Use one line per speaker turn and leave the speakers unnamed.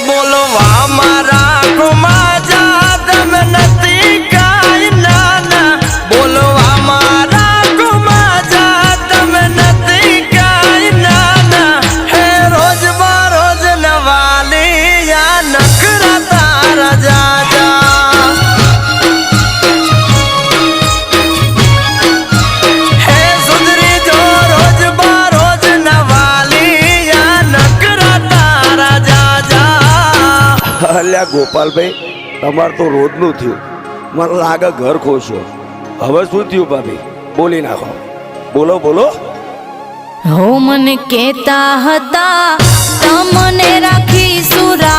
બોલવા મારા કુમાજા તમે નથી કાઈ નાના બોલવા મારા કુમાજા તમે નથી કાઈ નાના હે રોજ બરોજ નવાલી યા નખરા તારા જાજા હે સુધરી જો રોજ બરોજ નવાલી યા નખરા તારા જાજા
અલ્યા ગોપાલભાઈ તમાર તો રોજનું થયું મને લાગે ઘર ખોશો હવે શું થયું ભાભી બોલી નાખો બોલો બોલો
હો મને કેતા હતા તમને રાખી સુરા